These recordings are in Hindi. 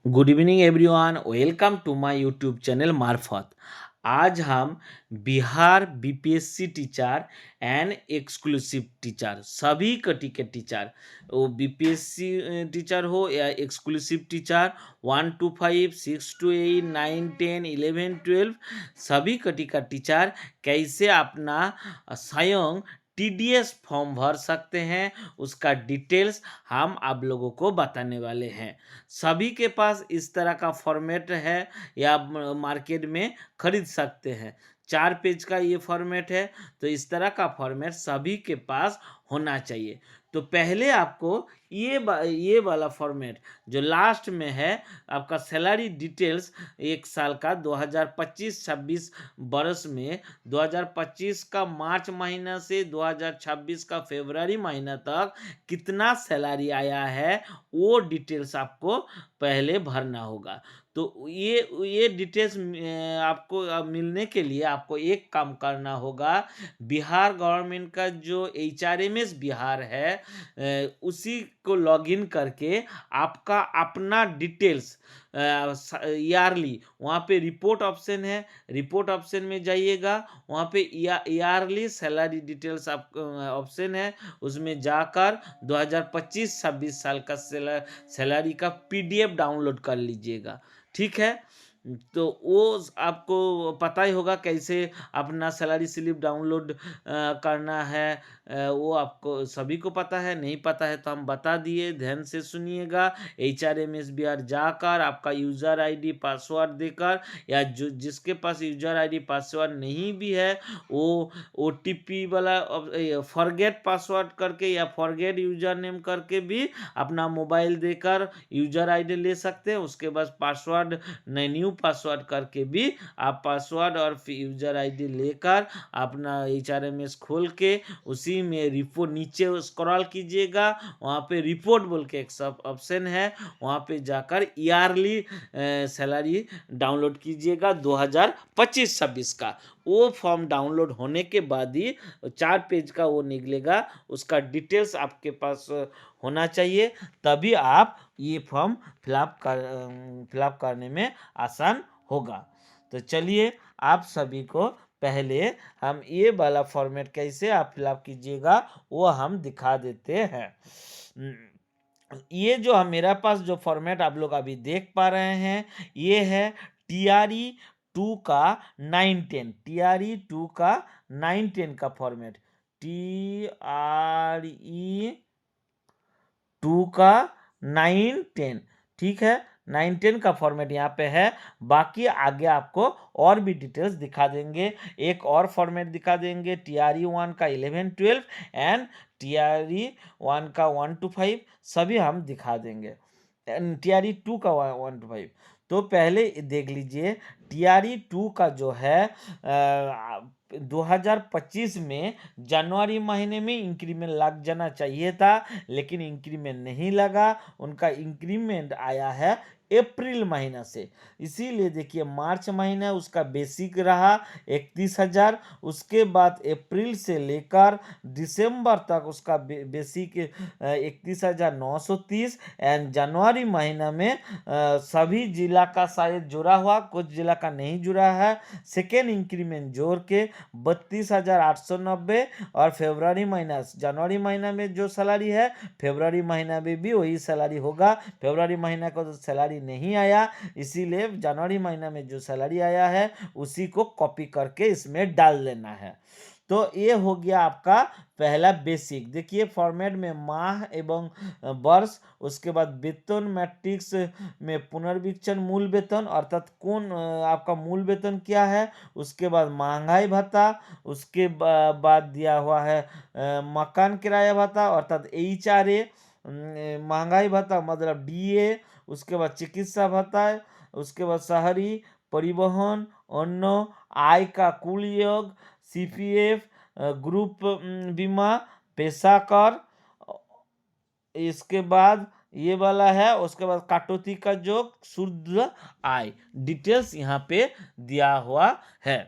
Good evening everyone, welcome to my YouTube channel मार्फत। आज हम Bihar BPSC teacher and exclusive teacher सभी कटी के टीचर, वो बीपीएससी टीचर हो या एक्सक्लूसिव टीचर 1 to 5, 6 to 8, 9, 10, 11, 12 सभी कटी का टीचर कैसे अपना स्वयं टीडीएस फॉर्म भर सकते हैं, उसका डिटेल्स हम आप लोगों को बताने वाले हैं। सभी के पास इस तरह का फॉर्मेट है या मार्केट में खरीद सकते हैं। 4 पेज का ये फॉर्मेट है, तो इस तरह का फॉर्मेट सभी के पास होना चाहिए। तो पहले आपको ये वाला फॉर्मेट जो लास्ट में है, आपका सैलरी डिटेल्स 1 साल का 2025-26 बरस में 2025 का मार्च महीना से 2026 का फरवरी महीना तक कितना सैलरी आया है, वो डिटेल्स आपको पहले भरना होगा। तो ये डिटेल्स आपको मिलने के लिए आपको एक काम करना होगा। बिहार गवर्नमेंट का जो एचआरएमएस बिहार है, उसी को लॉगिन करके आपका अपना डिटेल्स ईयरली, वहाँ पे रिपोर्ट ऑप्शन है, रिपोर्ट ऑप्शन में जाइएगा, वहाँ पे ईयरली सैलरी डिटेल्स आप ऑप्शन है, उसमें जाकर 2025-26 साल का सैलरी का पीडीएफ डाउनलोड कर लीजिएगा। ठीक है, तो वो आपको पता ही होगा कैसे अपना सैलरी स्लिप डाउनलोड करना है। वो आपको सभी को पता है, नहीं पता है तो हम बता दिए, ध्यान से सुनिएगा। एचआरएमएस बिहार जाकर आपका यूज़र आईडी पासवर्ड देकर, या जो जिसके पास यूज़र आईडी पासवर्ड नहीं भी है, वो ओटीपी वाला फॉरगेट पासवर्ड करके या फॉरगेट यूजर नेम करके भी अपना मोबाइल देकर यूजर आईडी ले सकते हैं। उसके बाद पासवर्ड न्यू पासवर्ड करके भी आप पासवर्ड और यूजर आईडी लेकर अपना एचआरएमएस खोल के उसी में रिपोर्ट नीचे स्क्रॉल कीजिएगा, वहाँ पे रिपोर्ट बोल के एक सब ऑप्शन है, वहाँ पे जाकर ईयरली सैलरी डाउनलोड कीजिएगा 2025-26 का। वो फॉर्म डाउनलोड होने के बाद ही 4 पेज का वो निकलेगा, उसका डिटेल्स आपके पास होना चाहिए, तभी आप ये फॉर्म फिलअप करने में आसान होगा। तो चलिए, आप सभी को पहले हम ये वाला फॉर्मेट कैसे आप फिलअप कीजिएगा वो हम दिखा देते हैं। ये जो मेरा पास जो फॉर्मेट आप लोग अभी देख पा रहे हैं, ये है टीआरई 2 का 9-10, टीआरई 2 का 9-10 का फॉर्मेट, टीआरई 2 का 9-10। ठीक है, 9-10 का फॉर्मेट यहाँ पे है। बाकी आगे आपको और भी डिटेल्स दिखा देंगे, एक और फॉर्मेट दिखा देंगे, टीआरई 1 का 11-12 एंड टीआरई 1 का 1 to 5 सभी हम दिखा देंगे, टीआरई 2 का 1 to 5। तो पहले देख लीजिए, टीआरई 2 का जो है 2025 में जनवरी महीने में इंक्रीमेंट लग जाना चाहिए था, लेकिन इंक्रीमेंट नहीं लगा, उनका इंक्रीमेंट आया है अप्रैल महीना से। इसीलिए देखिए, मार्च महीना उसका बेसिक रहा 31,000, उसके बाद अप्रैल से लेकर दिसंबर तक उसका बेसिक 31,930 एंड जनवरी महीना में सभी जिला का शायद जुड़ा हुआ, कुछ जिला का नहीं जुड़ा है, सेकेंड इंक्रीमेंट जोड़ के 32,890, और फरवरी महीना, जनवरी महीना में जो सैलरी है फरवरी महीना में भी वही सैलरी होगा। फरवरी महीना को तो सैलरी नहीं आया, इसीलिए जनवरी महीना में जो सैलरी आया है उसी को कॉपी करके इसमें डाल देना है। तो ये हो गया आपका पहला बेसिक। देखिए, फॉर्मेट में माह एवं वर्ष, उसके बाद वेतन मैट्रिक्स में पुनर्वीक्षण मूल वेतन, अर्थात कौन आपका मूल वेतन क्या है, उसके बाद महंगाई भत्ता, उसके बाद दिया हुआ है मकान किराया भत्ता अर्थात एचआरए, महंगाई भत्ता मतलब डीए, उसके बाद चिकित्सा भत्ता, उसके बाद शहरी परिवहन, अन्न, आय का कुल योग, सीपीएफ, ग्रुप बीमा, पेशा कर, इसके बाद ये वाला है, उसके बाद कटौती का जो शुद्ध आय, डिटेल्स यहाँ पे दिया हुआ है।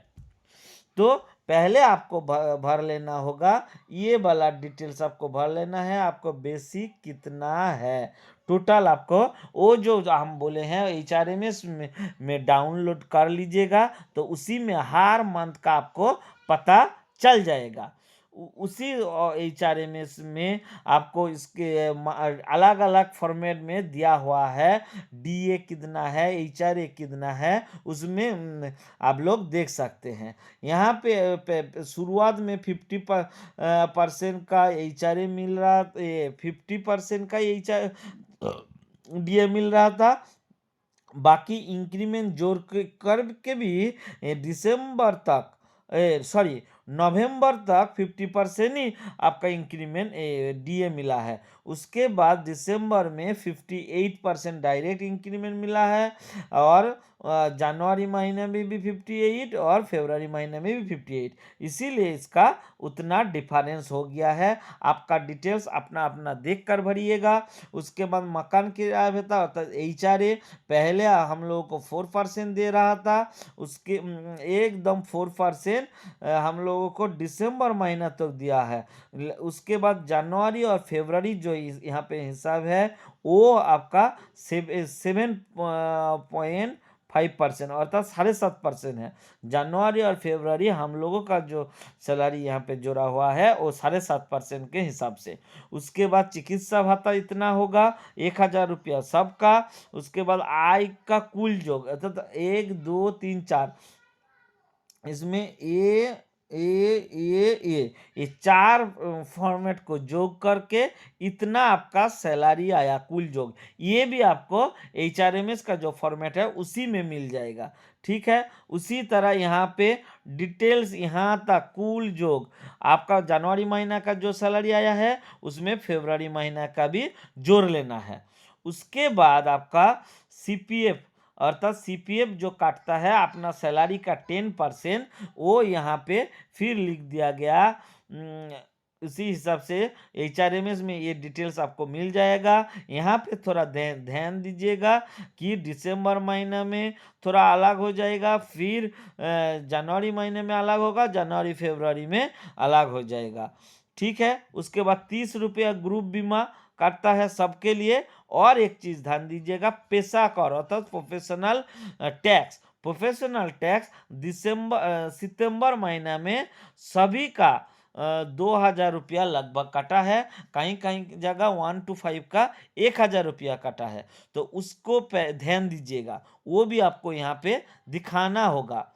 तो पहले आपको भर लेना होगा, ये वाला डिटेल्स आपको भर लेना है, आपको बेसिक कितना है, टोटल आपको वो जो हम बोले हैं HRMS में डाउनलोड कर लीजिएगा, तो उसी में हर मंथ का आपको पता चल जाएगा। उसी HRMS में आपको इसके अलग अलग फॉर्मेट में दिया हुआ है, DA कितना है, HRA कितना है, उसमें आप लोग देख सकते हैं। यहाँ पे शुरुआत में 50% का HRA मिल रहा, 50% का DA मिल रहा था। बाकी इंक्रीमेंट जोड़ के भी दिसंबर तक नवंबर तक 50% ही आपका इंक्रीमेंट DA मिला है। उसके बाद दिसंबर में 58% डायरेक्ट इंक्रीमेंट मिला है, और जनवरी महीने में भी 58 और फरवरी महीने में भी 58, इसीलिए इसका उतना डिफरेंस हो गया है। आपका डिटेल्स अपना अपना देख कर भरिएगा। उसके बाद मकान किराया भत्ता अर्थात HRA पहले हम लोगों को 4% दे रहा था, उसके एकदम 4% हम लोगों को दिसंबर महीना तक दिया है। उसके बाद जनवरी और फरवरी जो यहाँ पे हिसाब है वो आपका 7.5% अर्थात 7.5% है। जनवरी और फरवरी हम लोगों का जो सैलरी यहाँ पे जोड़ा हुआ है वो 7.5% के हिसाब से। उसके बाद चिकित्सा भत्ता इतना होगा, 1,000 रुपया सबका। उसके बाद आय का कुल योग अर्थात 1 2 3 4, इसमें ये 4 फॉर्मेट को जोड़ करके इतना आपका सैलरी आया कुल जोग। ये भी आपको HRMS का जो फॉर्मेट है उसी में मिल जाएगा, ठीक है। उसी तरह यहाँ पे डिटेल्स यहाँ तक कुल जोग आपका जनवरी महीना का जो सैलरी आया है उसमें फरवरी महीना का भी जोड़ लेना है। उसके बाद आपका CPF अर्थात CPF जो काटता है अपना सैलरी का 10%, वो यहाँ पे फिर लिख दिया गया। उसी हिसाब से HRMS में ये डिटेल्स आपको मिल जाएगा। यहाँ पे थोड़ा ध्यान दीजिएगा कि दिसंबर महीना में थोड़ा अलग हो जाएगा, फिर जनवरी महीने में अलग होगा, जनवरी फरवरी में अलग हो जाएगा, ठीक है। उसके बाद 30 रुपया ग्रुप बीमा काटता है सबके लिए। और एक चीज ध्यान दीजिएगा, पेशा कर अर्थात प्रोफेशनल टैक्स सितंबर महीना में सभी का 2,000 रुपया लगभग कटा है। कहीं कहीं जगह 1 to 5 का 1,000 रुपया कटा है, तो उसको ध्यान दीजिएगा, वो भी आपको यहाँ पे दिखाना होगा।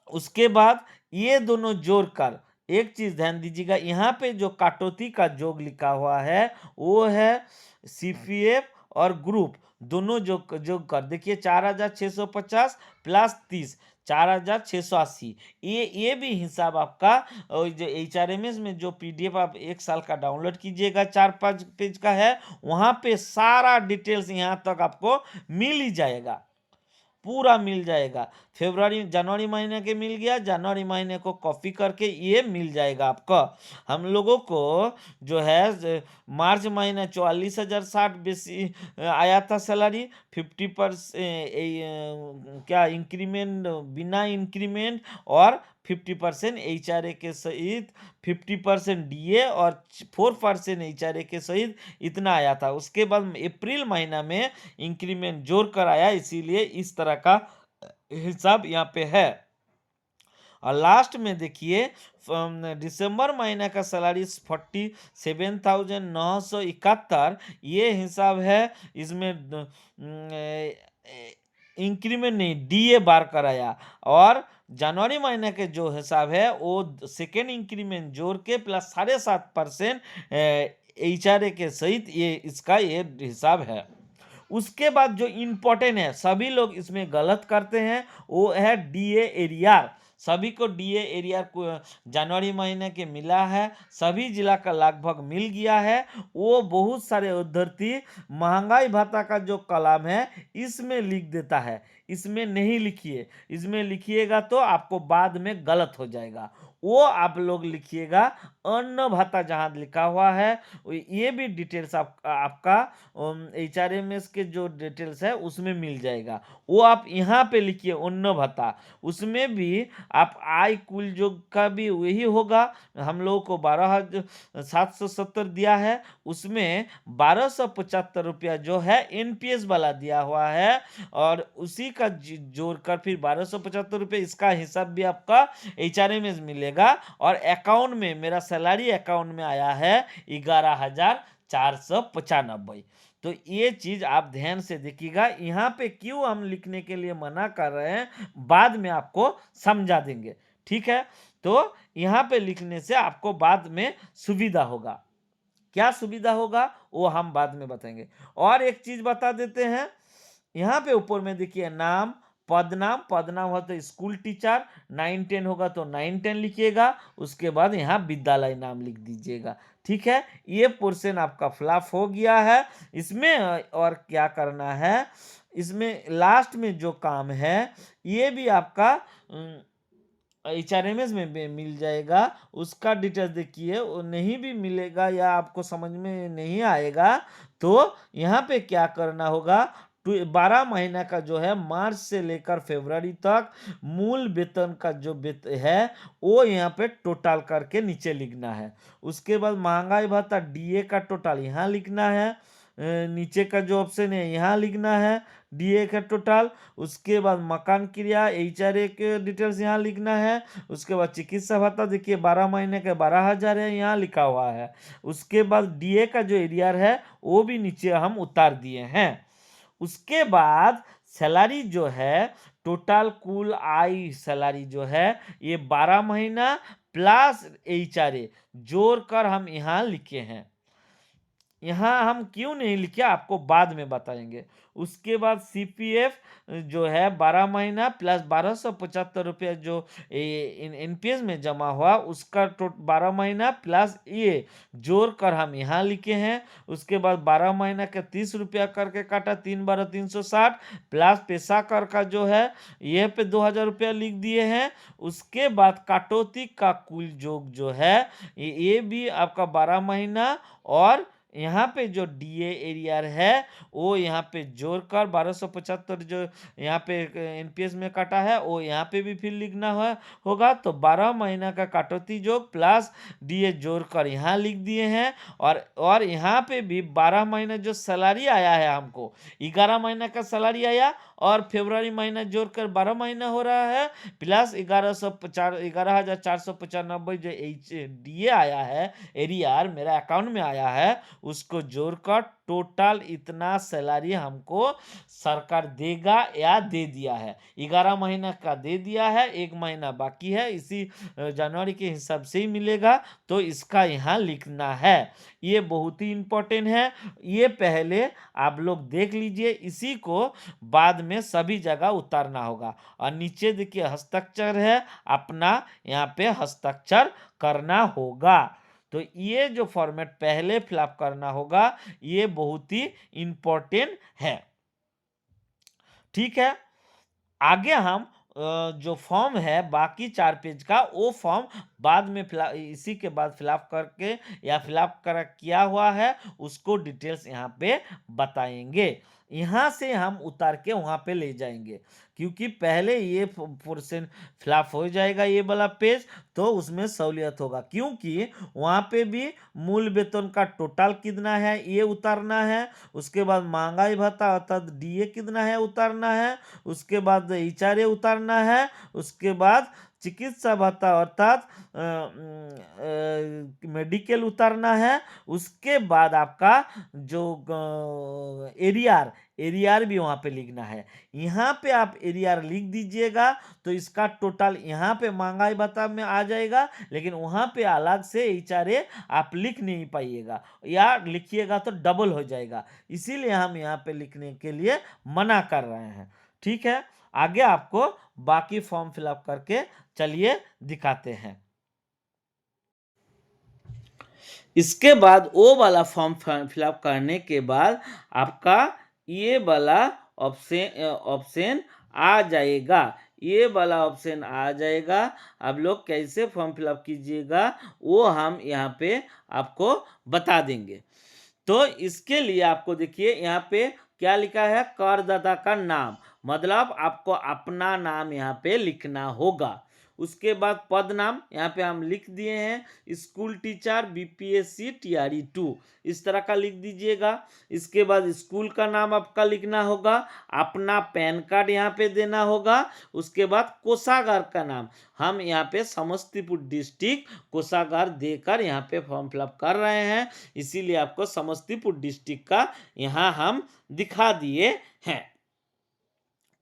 उसके बाद ये दोनों जोड़कर एक चीज ध्यान दीजिएगा, यहाँ पे जो कटौती का जोग लिखा हुआ है वो है CPF और ग्रुप दोनों जोग कर देखिए 4,650 प्लस 30 4,680। ये भी हिसाब आपका जो HRMS में जो PDF आप 1 साल का डाउनलोड कीजिएगा 4-5 पेज का है, वहां पे सारा डिटेल्स यहाँ तक आपको मिल ही जाएगा, पूरा मिल जाएगा। जनवरी महीने के मिल गया, जनवरी महीने को कॉपी करके ये मिल जाएगा आपको। हम लोगों को जो है मार्च महीने 44,060 बेसी आया था सैलरी, 50% क्या इंक्रीमेंट बिना इंक्रीमेंट और 50% HRA के सहित 50% DA और 4% HRA के सहित इतना आया था। उसके बाद अप्रैल महीना में इंक्रीमेंट जोड़ कर आया, इसीलिए इस तरह का हिसाब यहाँ पे है। और लास्ट में देखिए दिसंबर महीने का सैलरी 47,971, ये हिसाब है। इसमें इंक्रीमेंट नहीं DA बार कराया, और जनवरी महीने के जो हिसाब है वो सेकेंड इंक्रीमेंट जोड़ के प्लस 7.5% HRA के सहित ये इसका ये हिसाब है। उसके बाद जो इम्पोर्टेंट है, सभी लोग इसमें गलत करते हैं, वो है DA एरियर। सभी को DA एरियर को जनवरी महीने के मिला है, सभी जिला का लगभग मिल गया है। वो बहुत सारे उद्धृति महंगाई भत्ता का जो कॉलम है इसमें लिख देता है, इसमें नहीं लिखिए। इसमें लिखिएगा तो आपको बाद में गलत हो जाएगा, वो आप लोग लिखिएगा अन्न भत्ता जहाँ लिखा हुआ है ये भी डिटेल्स आपका HRMS के जो डिटेल्स है उसमें मिल जाएगा। वो आप यहाँ पे लिखिए अन्न भत्ता, उसमें भी आप आय कुल जो का भी वही होगा। हम लोगों को 12,770 दिया है, उसमें 1275 रुपया जो है NPS वाला दिया हुआ है, और उसी का जोड़कर फिर 1275 रुपये इसका हिसाब भी आपका HRMS मिलेगा। और अकाउंट में मेरा सैलरी अकाउंट में आया है 11,495। तो ये चीज आप ध्यान से देखिएगा। यहाँ पे क्यों हम लिखने के लिए मना कर रहे हैं बाद में आपको समझा देंगे, ठीक है। तो यहाँ पे लिखने से आपको बाद में सुविधा होगा। क्या सुविधा होगा वो हम बाद में बताएंगे। और एक चीज बता देते हैं, यहाँ पे ऊपर में देखिए नाम, पदनाम हो तो स्कूल टीचर, 9-10 होगा तो 9-10 लिखिएगा, उसके बाद यहाँ विद्यालय नाम लिख दीजिएगा, ठीक है। ये पोर्शन आपका फ्लॉप हो गया है। इसमें और क्या करना है, इसमें लास्ट में जो काम है ये भी आपका HRMS में मिल जाएगा। उसका डिटेल्स देखिए, वो नहीं भी मिलेगा या आपको समझ में नहीं आएगा तो यहाँ पे क्या करना होगा, 12 महीना का जो है मार्च से लेकर फरवरी तक मूल वेतन का जो वेतन है वो यहाँ पे टोटल करके नीचे लिखना है। उसके बाद महंगाई भत्ता DA का टोटल यहाँ लिखना है, नीचे का जो ऑप्शन है यहाँ लिखना है DA का टोटल। उसके बाद मकान क्रिया HRA के डिटेल्स यहाँ लिखना है। उसके बाद चिकित्सा भत्ता देखिए 12 महीने के 12,000 है, यहाँ लिखा हुआ है। उसके बाद DA का जो एरियर है वो भी नीचे हम उतार दिए हैं। उसके बाद सैलरी जो है टोटल कुल आय सैलरी जो है ये 12 महीना प्लस HRA जोड़कर हम यहाँ लिखे हैं। यहाँ हम क्यों नहीं लिखे आपको बाद में बताएंगे। उसके बाद CPF जो है 12 महीना प्लस 1275 रुपया जो NPS में जमा हुआ उसका 12 महीना प्लस ये जोड़कर हम यहाँ लिखे हैं। उसके बाद 12 महीना के 30 रुपया करके काटा, 3/12 360 प्लस पेशा कर का जो है ये पे 2,000 रुपया लिख दिए हैं। उसके बाद कटौती का कुल योग जो है ये भी आपका 12 महीना और यहाँ पे जो DA एरियर है वो यहाँ पे जोड़कर 1275 जो यहाँ पे NPS में काटा है वो यहाँ पे भी फिर लिखना होगा। तो 12 महीना का कटौती जोग प्लस DA जोड़कर यहाँ लिख दिए हैं। और यहाँ पे भी 12 महीना जो सैलरी आया है हमको 11 महीना का सैलरी आया और फरवरी महीना जोड़कर 12 महीना हो रहा है प्लस 11,495 जो DA आया है एरियर मेरा अकाउंट में आया है उसको जोड़कर टोटल इतना सैलरी हमको सरकार देगा या दे दिया है। 11 महीना का दे दिया है, 1 महीना बाकी है, इसी जनवरी के हिसाब से ही मिलेगा। तो इसका यहाँ लिखना है, ये बहुत ही इंपॉर्टेंट है। ये पहले आप लोग देख लीजिए, इसी को बाद में सभी जगह उतारना होगा। और नीचे देखिए हस्ताक्षर है, अपना यहाँ पे हस्ताक्षर करना होगा। तो ये जो फॉर्मेट पहले फिलअप करना होगा ये बहुत ही इंपॉर्टेंट है, ठीक है। आगे हम जो फॉर्म है बाकी 4 पेज का वो फॉर्म बाद में इसी के बाद फिलअप करके या फिलअप किया हुआ है उसको डिटेल्स यहाँ पे बताएंगे। यहाँ से हम उतार के वहाँ पे ले जाएंगे क्योंकि पहले ये पोर्शन फिलअप हो जाएगा ये वाला पेज, तो उसमें सहूलियत होगा। क्योंकि वहाँ पे भी मूल वेतन का टोटल कितना है ये उतारना है। उसके बाद महंगाई भत्ता अर्थात DA कितना है उतारना है। उसके बाद HRA उतारना है। उसके बाद चिकित्सा भत्ता अर्थात मेडिकल उतारना है। उसके बाद आपका जो एरियर भी वहाँ पे लिखना है। यहाँ पे आप एरियर लिख दीजिएगा तो इसका टोटल यहाँ पे महंगाई भत्ता में आ जाएगा, लेकिन वहाँ पे अलग से HRA आप लिख नहीं पाइएगा या लिखिएगा तो डबल हो जाएगा, इसीलिए हम यहाँ पे लिखने के लिए मना कर रहे हैं, ठीक है। आगे आपको बाकी फॉर्म फिलअप करके चलिए दिखाते हैं। इसके बाद वो वाला फॉर्म फिलअप करने के बाद आपका ये वाला ऑप्शन आ जाएगा। ये वाला ऑप्शन आ जाएगा। आप लोग कैसे फॉर्म फिलअप कीजिएगा वो हम यहाँ पे आपको बता देंगे। तो इसके लिए आपको देखिए यहाँ पे क्या लिखा है, करदाता का नाम, मतलब आपको अपना नाम यहाँ पे लिखना होगा। उसके बाद पद नाम यहाँ पे हम लिख दिए हैं, स्कूल टीचर बीपीएससी टीआरई 2, इस तरह का लिख दीजिएगा। इसके बाद स्कूल का नाम आपका लिखना होगा, अपना पैन कार्ड यहाँ पे देना होगा। उसके बाद कोषागार का नाम, हम यहाँ पे समस्तीपुर डिस्ट्रिक्ट कोषागार देकर यहाँ पे फॉर्म फिलअप कर रहे हैं, इसीलिए आपको समस्तीपुर डिस्ट्रिक्ट का यहाँ हम दिखा दिए हैं।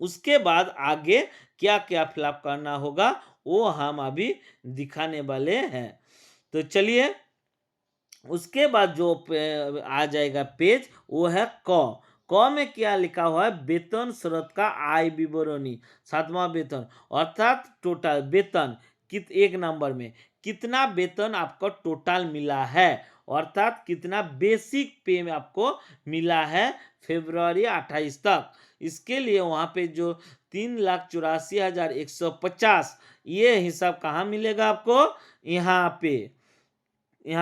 उसके बाद आगे क्या क्या फिलअप करना होगा वो हम अभी दिखाने वाले हैं। तो चलिए, उसके बाद जो आ जाएगा पेज वो है क में क्या लिखा हुआ है, वेतन स्रोत का आय विवरणी, 7वां वेतन, अर्थात टोटल वेतन एक नंबर में कितना वेतन आपको टोटल मिला है, अर्थात कितना बेसिक पे में आपको मिला है फरवरी 28 तक। इसके लिए वहाँ पे जो 3,84,150 ये हिसाब कहाँ मिलेगा आपको, यहाँ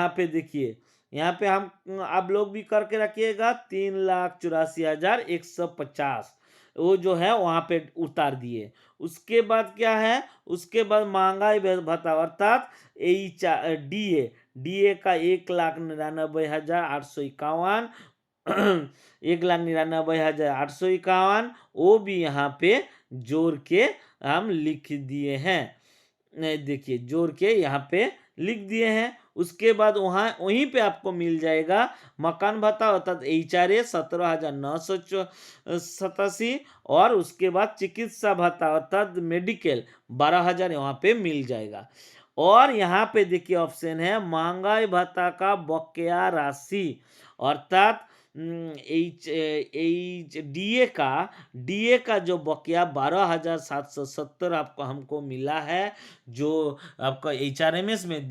पे देखिए, यहाँ पे हम आप लोग भी करके रखिएगा, 3,84,150 वो जो है वहाँ पे उतार दिए। उसके बाद क्या है, उसके बाद महंगाई भत्ता अर्थात डीए, डीए का 1,99,851 1,99,851 वो भी यहाँ पे जोड़ के हम लिख दिए हैं। देखिए जोड़ के यहाँ पे लिख दिए हैं। उसके बाद वहीं पे आपको मिल जाएगा मकान भत्ता अर्थात HRA 17,987, और उसके बाद चिकित्सा भत्ता अर्थात मेडिकल 12,000 यहाँ पे मिल जाएगा। और यहाँ पे देखिए ऑप्शन है महंगाई भत्ता का बकाया राशि, अर्थात डीए का जो बकाया 12,770 आपको हमको मिला है, जो आपका HRMS में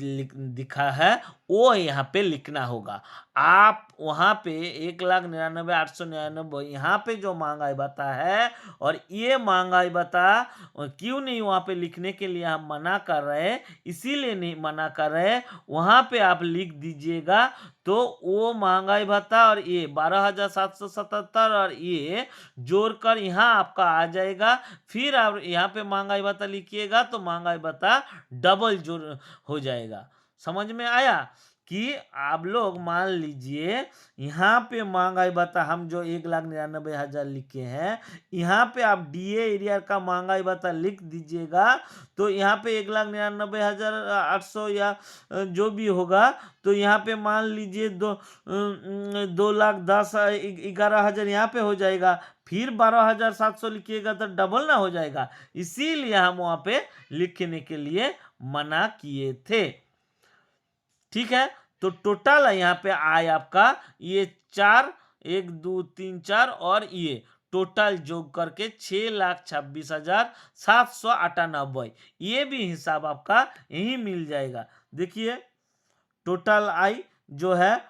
दिखा है वो यहाँ पे लिखना होगा। आप वहाँ पे 1,99,899 यहाँ पे जो महंगाई भत्ता है, और ये महंगाई भत्ता क्यों नहीं वहाँ पे लिखने के लिए हम मना कर रहे हैं, इसीलिए नहीं मना कर रहे, वहाँ पे आप लिख दीजिएगा तो वो महंगाई भत्ता और ये 12,777 और ये जोड़कर यहाँ आपका आ जाएगा। फिर आप यहाँ पे महंगाई भत्ता लिखिएगा तो महंगाई भत्ता डबल जोड़ हो जाएगा। समझ में आया कि आप लोग मान लीजिए यहाँ पे महंगाई भत्ता हम जो 1,99,000 लिखे हैं, यहाँ पे आप डीए एरिया का महंगाई भत्ता लिख दीजिएगा तो यहाँ पे 1,99,800 या जो भी होगा, तो यहाँ पे मान लीजिए 2,10,11,000 यहाँ पे हो जाएगा। फिर 12,700 लिखिएगा तो डबल ना हो जाएगा, इसीलिए हम वहाँ पे लिखने के लिए मना किए थे। ठीक है, तो टोटल है यहाँ पे आय आपका ये 4, 1 2 3 4 और ये टोटल जोड़ करके 6,26,798, ये भी हिसाब आपका यही मिल जाएगा। देखिए टोटल आय जो है,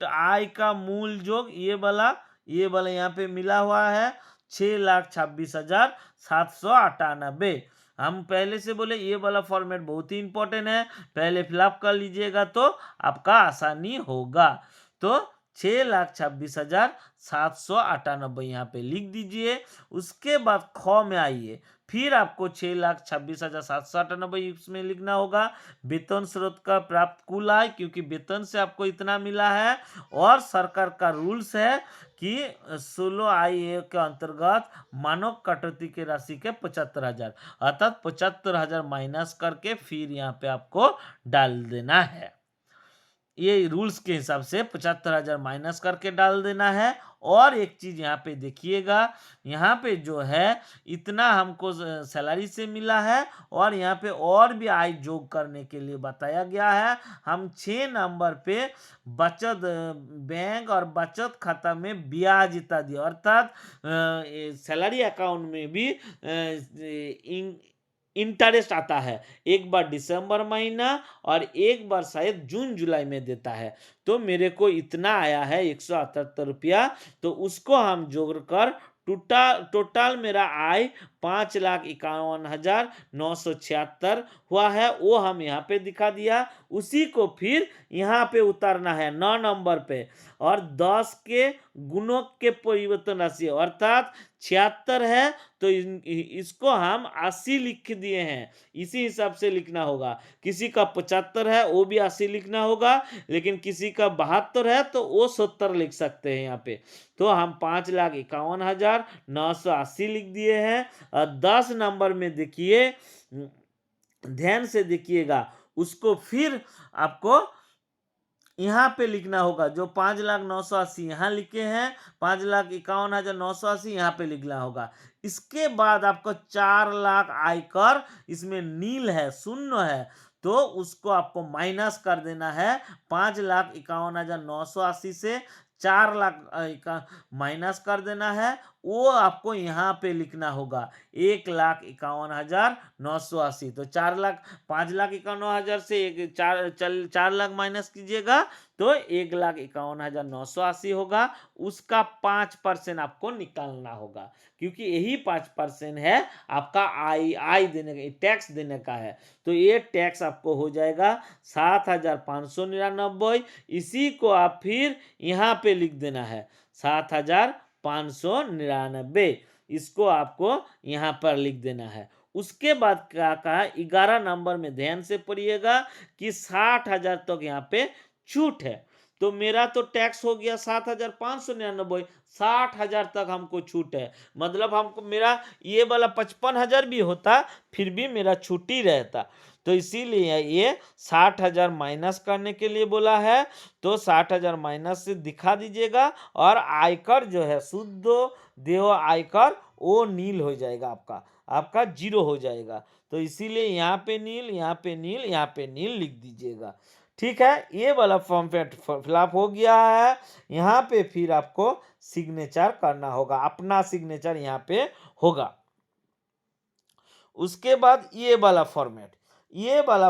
आय का मूल जोग ये वाला यहाँ पे मिला हुआ है 6,26,798। हम पहले से बोले ये वाला फॉर्मेट बहुत ही इंपॉर्टेंट है, पहले फिलअप कर लीजिएगा तो आपका आसानी होगा। तो 6,26,798 यहाँ पे लिख दीजिए। उसके बाद ख में आइए, फिर आपको 6,26,798 इसमें लिखना होगा वेतन स्रोत का प्राप्त कुल आय, क्योंकि वेतन से आपको इतना मिला है, और सरकार का रूल्स है कि 16 आय के अंतर्गत मानव कटौती की राशि के 75,000, अर्थात 75,000 माइनस करके फिर यहाँ पे आपको डाल देना है। ये रूल्स के हिसाब से 75,000 माइनस करके डाल देना है। और एक चीज यहाँ पे देखिएगा, यहाँ पे जो है इतना हमको सैलरी से मिला है, और यहाँ पे और भी आय जोड़ करने के लिए बताया गया है। हम 6 नंबर पे बचत बैंक और बचत खाता में ब्याज इत्यादि, अर्थात सैलरी अकाउंट में भी इंटरेस्ट आता है, एक बार दिसंबर महीना और एक बार शायद जून जुलाई में देता है। तो मेरे को इतना आया है 178 रुपया, तो उसको हम जोड़कर टोटल मेरा आय 5,51,976 हुआ है, वो हम यहाँ पे दिखा दिया। उसी को फिर यहाँ पे उतारना है 9 नंबर पे, और 10 के गुणक के परिवर्तन राशि अर्थात 76 है, तो इसको हम 80 लिख दिए हैं। इसी हिसाब से लिखना होगा। किसी का 75 है वो भी 80 लिखना होगा, लेकिन किसी का 72 है तो वो 70 लिख सकते हैं यहाँ पे। तो हम 5,51,980 लिख दिए हैं। और 10 नंबर में देखिए, ध्यान से देखिएगा, उसको फिर आपको यहाँ पे लिखना होगा। जो 5,09,80 यहाँ लिखे हैं, 5,51,980 यहाँ पे लिखना होगा। इसके बाद आपको 4 लाख आयकर इसमें नील है, शून्य है, तो उसको आपको माइनस कर देना है। 5,51,980 से 4 लाख माइनस कर देना है। वो आपको यहाँ पे लिखना होगा 1,51,980। तो 5,51,900 से 4 लाख माइनस कीजिएगा तो 1,51,980 होगा। उसका 5% आपको निकालना होगा, क्योंकि यही 5% है आपका आय देने का, टैक्स देने का है। तो ये टैक्स आपको हो जाएगा 7,599। इसी को आप फिर यहाँ पे लिख देना है 7,599, इसको आपको यहाँ पर लिख देना है। उसके बाद क्या कहा, 11 नंबर में ध्यान से पढ़िएगा कि 60,000 तक यहाँ पे छूट है। तो मेरा तो टैक्स हो गया 7,599, 60,000 तक हमको छूट है। मतलब हमको मेरा ये वाला 55,000 भी होता फिर भी मेरा छूट ही रहता। तो इसीलिए ये 60,000 माइनस करने के लिए बोला है। तो 60,000 माइनस से दिखा दीजिएगा, और आयकर जो है शुद्ध देय आयकर वो नील हो जाएगा, आपका 0 हो जाएगा। तो इसीलिए यहाँ पे नील, यहाँ पे नील, यहाँ पे नील लिख दीजिएगा। ठीक है, ये वाला फॉर्म फिलअप हो गया है। यहाँ पे फिर आपको सिग्नेचर करना होगा, अपना सिग्नेचर यहाँ पे होगा। उसके बाद ये वाला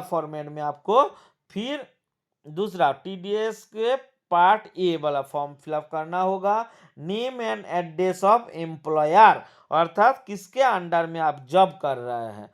फॉर्मेट में आपको फिर दूसरा टीडीएस के पार्ट ए वाला फॉर्म फिलअप करना होगा। Name and address of employer, अर्थात किसके अंडर में आप जॉब कर रहे हैं।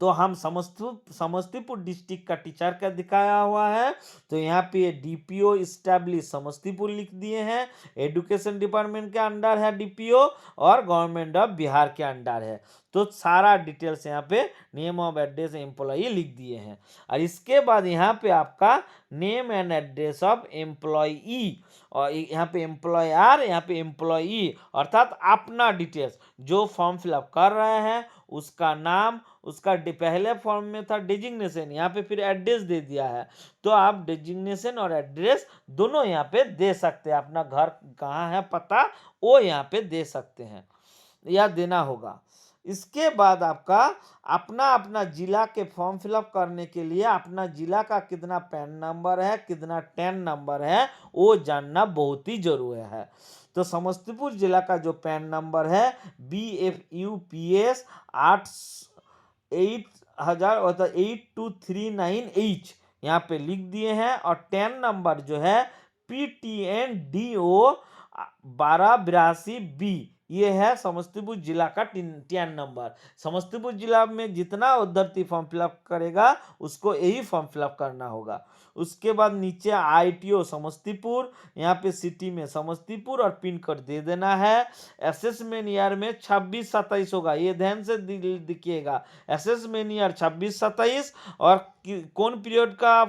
तो हम समस्तीपुर डिस्ट्रिक्ट का टीचर का दिखाया हुआ है, तो यहाँ पे डीपीओ इस्टेब्लिश समस्तीपुर लिख दिए हैं। एजुकेशन डिपार्टमेंट के अंडर है डीपीओ, और गवर्नमेंट ऑफ बिहार के अंडर है। तो सारा डिटेल्स यहाँ पे नेम ऑफ एड्रेस एम्प्लॉई लिख दिए हैं। और इसके बाद यहाँ पे आपका name and address of employee, और यहाँ पे एम्प्लॉयर, यहाँ पे एम्प्लॉई, अर्थात अपना डिटेल्स जो फॉर्म फिलअप कर रहे हैं उसका नाम, उसका पहले फॉर्म में था डिजिग्नेशन, यहाँ पे फिर एड्रेस दे दिया है। तो आप डिजिग्नेशन और एड्रेस दोनों यहाँ पे दे सकते हैं। अपना घर कहाँ है पता वो यहाँ पे दे सकते हैं या देना होगा। इसके बाद आपका अपना जिला के फॉर्म फिलअप करने के लिए अपना जिला का कितना पैन नंबर है, कितना टैन नंबर है, वो जानना बहुत ही जरूरी है। तो समस्तीपुर जिला का जो पैन नंबर है BFUPS 8239H यहाँ पे लिख दिए हैं। और टैन नंबर जो है PTNDO 1282B, ये है समस्तीपुर जिला का टैन नंबर। समस्तीपुर जिला में जितना विद्यार्थी फॉर्म फिलअप करेगा उसको यही फॉर्म फिलअप करना होगा। उसके बाद नीचे ITO समस्तीपुर, यहाँ पे सिटी में समस्तीपुर और पिन कोड दे देना है। असेसमेंट ईयर में 26-27 होगा, ये ध्यान से दिखिएगा। असेसमेंट ईयर 26-27, और कौन पीरियड का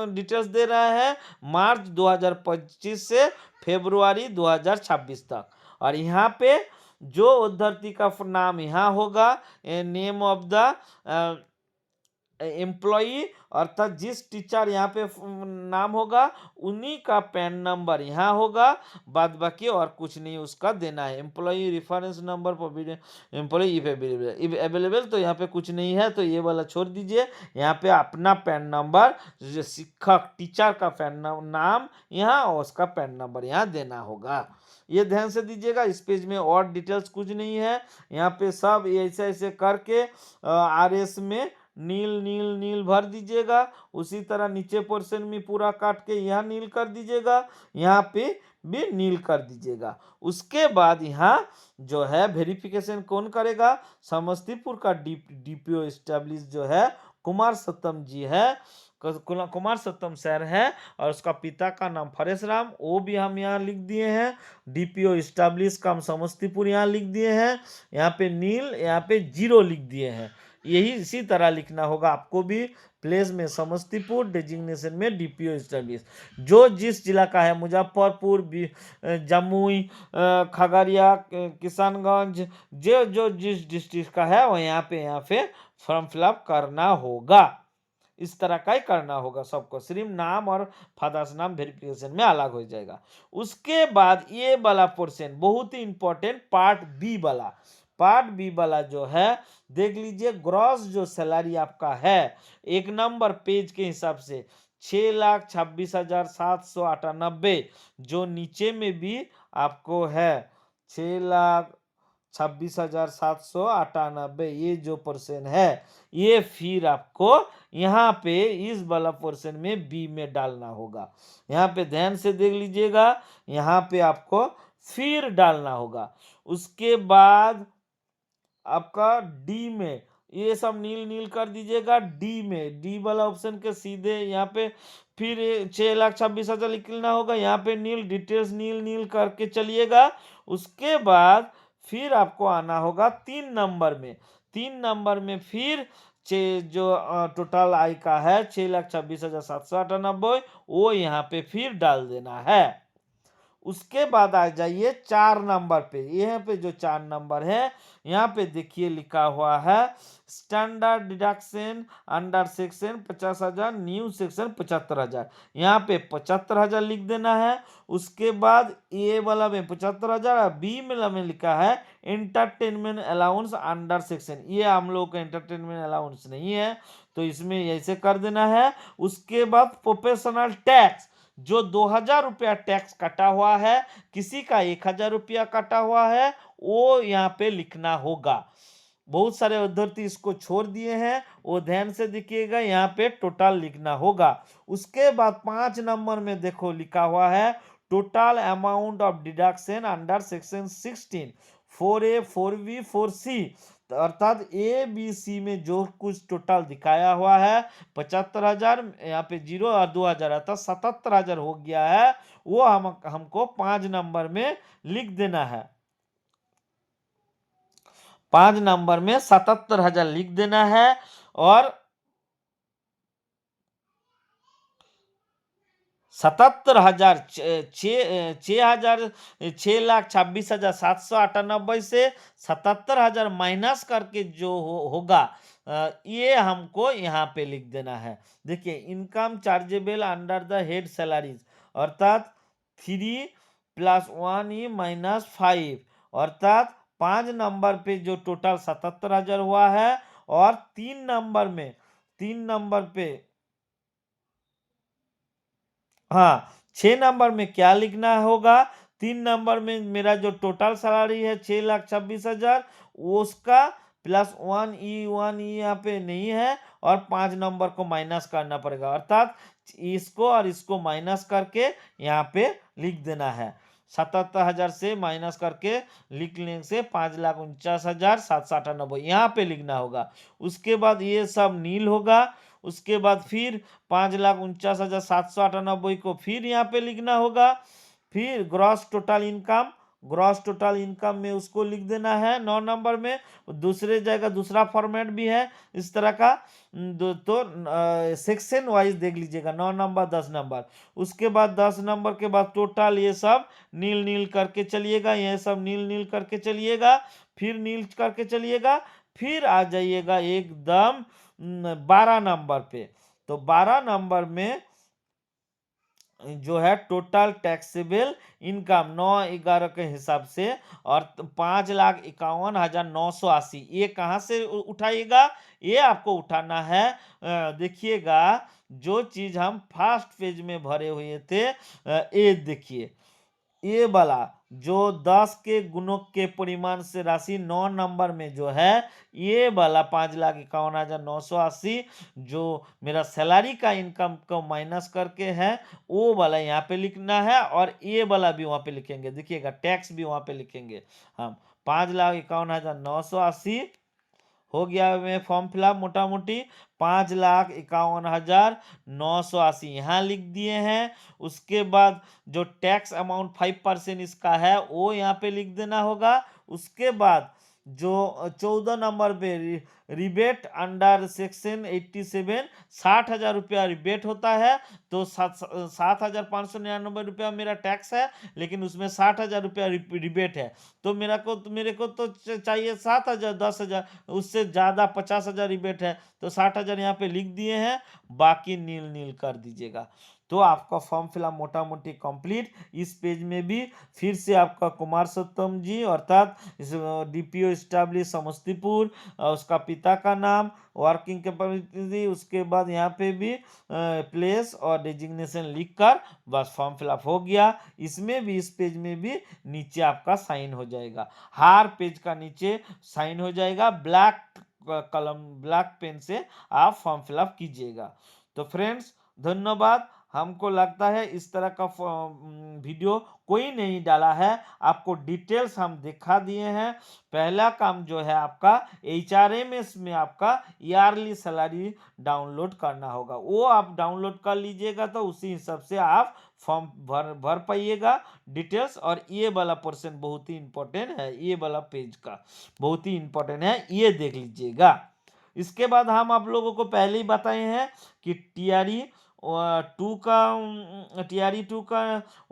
डिटेल्स दे रहा है, मार्च 2025 से फरवरी 2026 तक। और यहाँ पे जो विद्यार्थी का नाम यहाँ होगा, नेम ऑफ द एम्प्लॉई, अर्थात जिस टीचर यहाँ पे नाम होगा उन्हीं का पैन नंबर यहाँ होगा, बाद बाकी और कुछ नहीं उसका देना है। एम्प्लॉई रेफरेंस नंबर पर एम्प्लॉई इफ अवेलेबल, तो यहाँ पे कुछ नहीं है, तो ये वाला छोड़ दीजिए। यहाँ पे अपना पैन नंबर, शिक्षक टीचर का पैन नाम यहाँ और उसका पैन नंबर यहाँ देना होगा। ये ध्यान से दीजिएगा। इस पेज में और डिटेल्स कुछ नहीं है, यहाँ पे सब ऐसे ऐसे करके RS में नील नील नील भर दीजिएगा। उसी तरह नीचे पोर्शन में पूरा काट के यहाँ नील कर दीजिएगा। यहाँ पे भी नील कर दीजिएगा। उसके बाद यहाँ जो है वेरिफिकेशन कौन करेगा, समस्तीपुर का डीपीओ एस्टेब्लिश जो है कुमार सत्तम जी है, कुमार सत्तम सर है, और उसका पिता का नाम फरेश राम, वो भी हम यहाँ लिख दिए हैं। डीपीओ एस्टेब्लिश का हम समस्तीपुर यहाँ लिख दिए हैं, यहाँ पे नील, यहाँ पे 0 लिख दिए हैं। यही इसी तरह लिखना होगा आपको भी, प्लेस में समस्तीपुर, डेजिग्नेशन में डीपीओ एस्टेब्लिश। जो जिस जिला का है, मुजफ्फरपुर, जमुई, खगड़िया, किशनगंज, जो जिस डिस्ट्रिक्ट का है वो यहाँ पे फॉर्म फिलअप करना होगा। इस तरह का ही करना होगा सबको, सिर्फ नाम और फादर्स नाम वेरिफिकेशन में अलग हो जाएगा। उसके बाद ये वाला पोर्शन बहुत ही इंपॉर्टेंट, पार्ट बी वाला। पार्ट बी वाला जो है देख लीजिए, ग्रॉस जो सैलरी आपका है 1 नंबर पेज के हिसाब से 6,26,798, जो नीचे में भी आपको है 6,26,798, ये जो परसेंट है ये फिर आपको यहाँ पे इस वाला पोर्शन में बी में डालना होगा। यहाँ पे ध्यान से देख लीजिएगा, यहाँ पे आपको फिर डालना होगा। उसके बाद आपका डी में ये सब नील नील कर दीजिएगा। डी में, डी वाला ऑप्शन के सीधे यहाँ पे फिर 6,26,000 लिखना होगा, यहाँ पे नील, डिटेल्स नील नील करके चलिएगा। उसके बाद फिर आपको आना होगा 3 नंबर में। 3 नंबर में फिर जो टोटल आय का है 6,26,798, वो यहाँ पे फिर डाल देना है। उसके बाद आ जाइए 4 नंबर पे। यहाँ पे जो 4 नंबर है, यहाँ पे देखिए लिखा हुआ है standard deduction under section 50,000, new section 75,000। यहाँ पे 75,000 लिख देना है। उसके बाद ए वाला में 75,000 और बी में लिखा है एंटरटेनमेंट अलाउंस अंडर सेक्शन। ये हम लोग का एंटरटेनमेंट अलाउंस नहीं है, तो इसमें ऐसे कर देना है। उसके बाद प्रोफेशनल टैक्स, जो 2,000 रुपया टैक्स कटा हुआ है, किसी का 1,000 रुपया कटा हुआ है, वो यहाँ पे लिखना होगा। बहुत सारे अभ्यर्थी इसको छोड़ दिए हैं, वो ध्यान से देखिएगा, यहाँ पे टोटल लिखना होगा। उसके बाद 5 नंबर में देखो लिखा हुआ है total amount of deduction under section 16 4A 4B 4C, अर्थात ए बी सी में जो कुछ टोटल दिखाया हुआ है 75,000, यहाँ पे 0 और 2,000 अर्थात 77,000 हो गया है, वो हमको 5 नंबर में लिख देना है। 5 नंबर में 77,000 लिख देना है। और 77,000 6,26,798 से 77,000 माइनस करके जो होगा ये हमको यहाँ पे लिख देना है। देखिए, income chargeable under the head salaries, अर्थात 3 + 1E - 5, अर्थात 5 नंबर पे जो टोटल 77,000 हुआ है, और 3 नंबर पे हाँ, 6 नंबर में क्या लिखना होगा, 3 नंबर में मेरा जो टोटल सैलरी है 6,26,000, उसका +1E यहाँ पे नहीं है, और 5 नंबर को माइनस करना पड़ेगा, अर्थात इसको और इसको माइनस करके यहाँ पे लिख देना है। 77,000 से माइनस करके लिखने से 5,49,798 यहाँ पे लिखना होगा। उसके बाद ये सब नील होगा। उसके बाद फिर 5,49,798 को फिर यहाँ पे लिखना होगा। फिर ग्रॉस टोटल इनकम में उसको लिख देना है 9 नंबर में। दूसरे जगह दूसरा फॉर्मेट भी है इस तरह का, तो सेक्शन वाइज देख लीजिएगा, 9 नंबर 10 नंबर। उसके बाद 10 नंबर के बाद टोटल ये सब नील नील करके चलिएगा, ये सब नील नील करके चलिएगा, फिर नील करके चलिएगा, फिर आ जाइएगा एकदम 12 नंबर पे। तो 12 नंबर में जो है टोटल टैक्सेबल इनकम 9/11 के हिसाब से, और 5,51,980, ये कहाँ से उठाइएगा, ये आपको उठाना है। देखिएगा, जो चीज हम फर्स्ट पेज में भरे हुए थे, ये देखिए ये वाला जो 10 के गुणक के परिमाण से राशि 9 नंबर में जो है, ये वाला 5,51,980 जो मेरा सैलरी का इनकम को माइनस करके है, वो वाला यहाँ पे लिखना है और ये वाला भी वहाँ पे लिखेंगे। देखिएगा टैक्स भी वहाँ पे लिखेंगे हम। 5,51,980 हो गया में फॉर्म फिलअप मोटा मोटी। 5,51,980 यहाँ लिख दिए हैं। उसके बाद जो टैक्स अमाउंट 5% इसका है वो यहाँ पे लिख देना होगा। उसके बाद जो 14 नंबर पे रिबेट अंडर सेक्शन 87 60,000 रुपया रिबेट होता है। तो 7,599 रुपया मेरा टैक्स है, लेकिन उसमें 60,000 रुपया रिबेट है। तो मेरे को तो चाहिए 7,000 10,000, उससे ज़्यादा 50,000 रिबेट है, तो 60,000 यहाँ पे लिख दिए हैं। बाकी नील नील कर दीजिएगा। तो आपका फॉर्म फिलअप मोटा मोटी कंप्लीट। इस पेज में भी फिर से आपका कुमार सत्तम जी अर्थात डीपीओ एस्टैब्लिश समस्तीपुर, उसका पिता का नाम, वर्किंग कैपेसिटी, उसके बाद यहाँ पे भी प्लेस और डेजिग्नेशन लिखकर बस फॉर्म फिलअप हो गया। इसमें भी इस पेज में भी नीचे आपका साइन हो जाएगा। हर पेज का नीचे साइन हो जाएगा। ब्लैक कलम ब्लैक पेन से आप फॉर्म फिलअप कीजिएगा। तो फ्रेंड्स धन्यवाद। हमको लगता है इस तरह का वीडियो कोई नहीं डाला है। आपको डिटेल्स हम दिखा दिए हैं। पहला काम जो है आपका HRMS में आपका ईयरली सैलरी डाउनलोड करना होगा, वो आप डाउनलोड कर लीजिएगा। तो उसी हिसाब से आप फॉर्म भर पाइएगा डिटेल्स। और ये वाला पोर्शन बहुत ही इंपॉर्टेंट है, ये वाला पेज का बहुत ही इंपॉर्टेंट है, ये देख लीजिएगा। इसके बाद हम आप लोगों को पहले ही बताए हैं कि TRE 2 का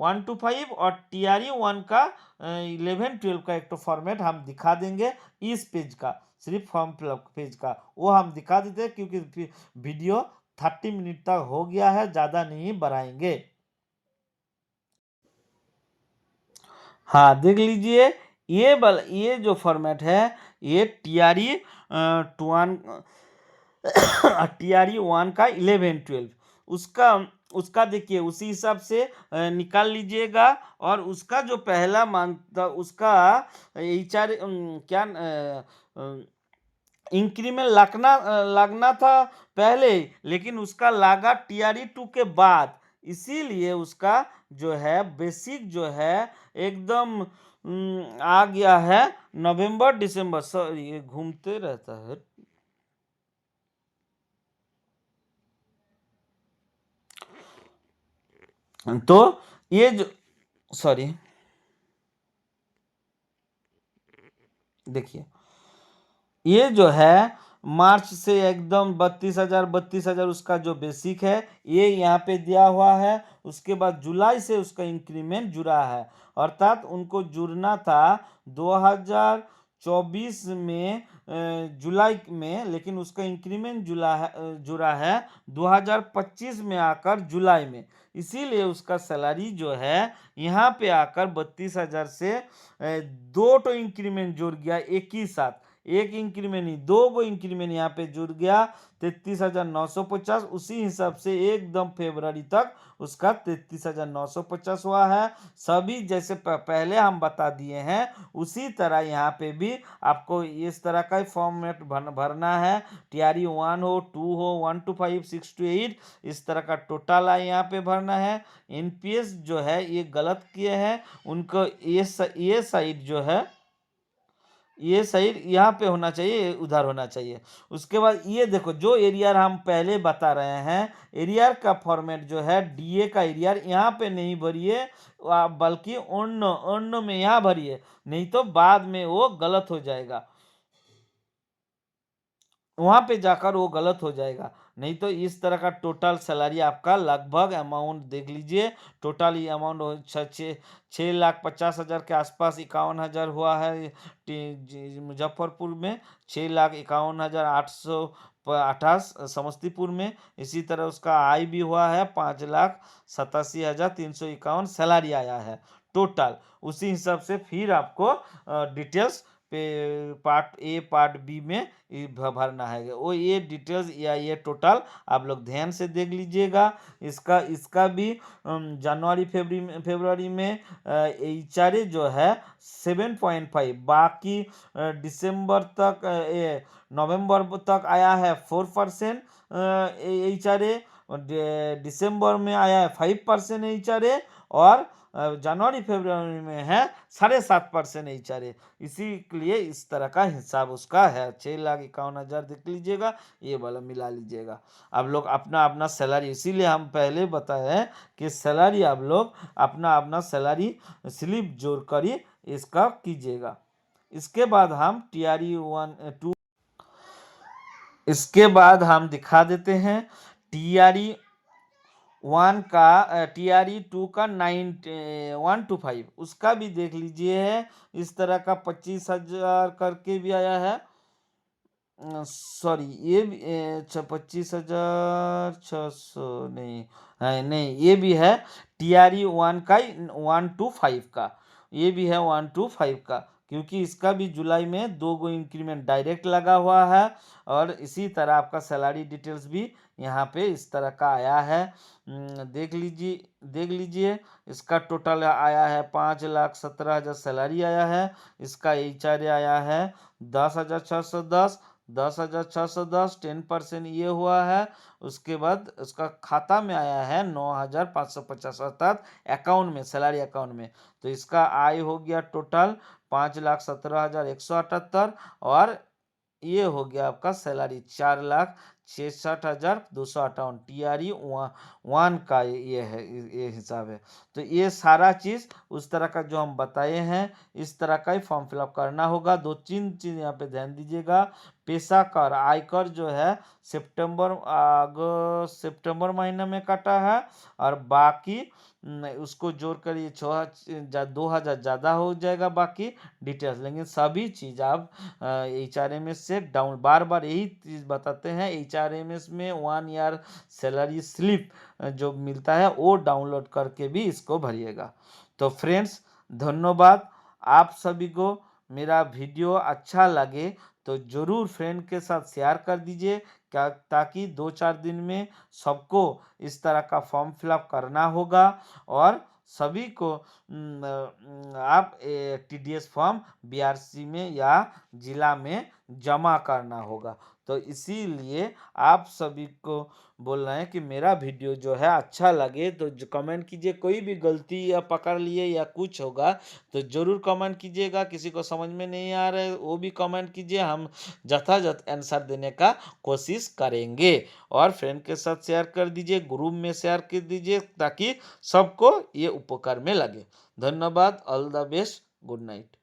1 to 5 और TRE 1 का 11-12 का एक तो फॉर्मेट हम दिखा देंगे। इस पेज का सिर्फ फॉर्म फिलअप पेज का वो हम दिखा देते हैं, क्योंकि वीडियो 30 मिनट तक हो गया है, ज़्यादा नहीं बढ़ाएंगे। हाँ देख लीजिए, ये जो फॉर्मेट है ये TRE 1 का 11-12 उसका देखिए उसी हिसाब से निकाल लीजिएगा। और उसका जो पहला मान था उसका HR क्या इंक्रीमेंट लगना था पहले, लेकिन उसका लगा TRE 2 के बाद। इसीलिए उसका जो है बेसिक जो है एकदम आ गया है नवंबर दिसंबर। सॉरी ये घूमते रहता है। तो ये जो सॉरी देखिए ये जो है मार्च से एकदम 32,000 उसका जो बेसिक है ये यहाँ पे दिया हुआ है। उसके बाद जुलाई से उसका इंक्रीमेंट जुड़ा है, अर्थात उनको जुड़ना था 2024 में जुलाई में, लेकिन उसका इंक्रीमेंट जुड़ा है 2025 में आकर जुलाई में। इसीलिए उसका सैलरी जो है यहाँ पे आकर 32,000 से 2 तो इंक्रीमेंट जुड़ गया एक ही साथ। एक इंक्रीमेंट नहीं 2 गो इंक्रीमेंट यहाँ पे जुड़ गया 33,950। उसी हिसाब से एकदम फरवरी तक उसका 33,950 हुआ है। सभी जैसे पहले हम बता दिए हैं उसी तरह यहाँ पे भी आपको इस तरह का फॉर्मेट भरना है। TRE 1 हो 2 हो 1 to 5 6 to 8 इस तरह का टोटल है यहाँ पे भरना है। NPS जो है ये गलत किए हैं, उनको ये साइड जो है ये साइड यहाँ पे होना चाहिए, उधर होना चाहिए। उसके बाद ये देखो जो एरियर हम पहले बता रहे हैं, एरियर का फॉर्मेट जो है DA का एरियर यहाँ पे नहीं भरिए, बल्कि ओन में यहाँ भरिए, नहीं तो बाद में वो गलत हो जाएगा। वहाँ पे जाकर वो गलत हो जाएगा। नहीं तो इस तरह का टोटल सैलरी आपका लगभग अमाउंट देख लीजिए। टोटल ये अमाउंट 6,50,000 के आसपास 51,000 हुआ है मुजफ्फरपुर में, 6,51,828 समस्तीपुर में। इसी तरह उसका आय भी हुआ है 5,87,351 सैलरी आया है टोटल। उसी हिसाब से फिर आपको details part A part B में भरना है। वो ये डिटेल्स या ये टोटल आप लोग ध्यान से देख लीजिएगा। इसका भी जनवरी फरवरी में एचआरए जो है 7.5, बाकी दिसंबर तक नवंबर तक आया है 4% एचआरए, दिसंबर में आया है 5% एचआरए, और जनवरी फरवरी में है 7.5% एचआरए। इसी के लिए इस तरह का हिसाब उसका है। 6,51,000 देख लीजिएगा, ये वाला मिला लीजिएगा। आप लोग अपना अपना सैलरी, इसीलिए हम पहले बताए हैं कि सैलरी आप लोग अपना अपना सैलरी स्लिप जोड़ कर ही इसका कीजिएगा। इसके बाद हम टीआरई 1 2 इसके बाद हम दिखा देते हैं टीआरई 1 का, टीआरई 2 का 1 to 5 उसका भी देख लीजिए है। इस तरह का 25,000 करके भी आया है। सॉरी, ये भी 25,600 नहीं है, नहीं ये भी है टीआरई 1 का 1 to 5 का, ये भी है 1 to 5 का, क्योंकि इसका भी जुलाई में 2 गो इंक्रीमेंट डायरेक्ट लगा हुआ है। और इसी तरह आपका सैलरी डिटेल्स भी यहाँ पे इस तरह का आया है। देख लीजिए इसका टोटल आया है 5,17,000 सैलरी आया है। इसका एचआरए आया है 10,610, 10,610 10% ये हुआ है। उसके बाद उसका खाता में आया है 9,550 अर्थात अकाउंट में, सैलरी अकाउंट में। तो इसका आय हो गया टोटल 5,17,178, और ये हो गया आपका सैलरी 4,66,258। टीआरई 1 का ये है, ये हिसाब है। तो ये सारा चीज़ उस तरह का जो हम बताए हैं इस तरह का ही फॉर्म फिलअप करना होगा। 2-3 चीज़ यहाँ पे ध्यान दीजिएगा। पेशा कर आयकर जो है सितंबर महीने में काटा है, और बाकी उसको जोड़कर ये 2,000 ज़्यादा हो जाएगा बाकी डिटेल्स। लेकिन सभी चीज़ आप HRMS से बार बार यही चीज़ बताते हैं, HRMS में 1 ईयर सैलरी स्लिप जो मिलता है वो डाउनलोड करके भी इसको भरिएगा। तो फ्रेंड्स, धन्यवाद। आप सभी को मेरा वीडियो अच्छा लगे तो ज़रूर फ्रेंड के साथ शेयर कर दीजिए, क्या ताकि 2-4 दिन में सबको इस तरह का फॉर्म फिलअप करना होगा, और सभी को आप TDS फॉर्म BRC में या जिला में जमा करना होगा। तो इसीलिए आप सभी को बोल रहे हैं कि मेरा वीडियो जो है अच्छा लगे तो कमेंट कीजिए। कोई भी गलती या पकड़ लिए या कुछ होगा तो ज़रूर कमेंट कीजिएगा। किसी को समझ में नहीं आ रहा है वो भी कमेंट कीजिए, हम यथायथ आंसर देने का कोशिश करेंगे। और फ्रेंड के साथ शेयर कर दीजिए, ग्रुप में शेयर कर दीजिए, ताकि सबको ये उपकार में लगे। धन्यवाद। All the best. Good night.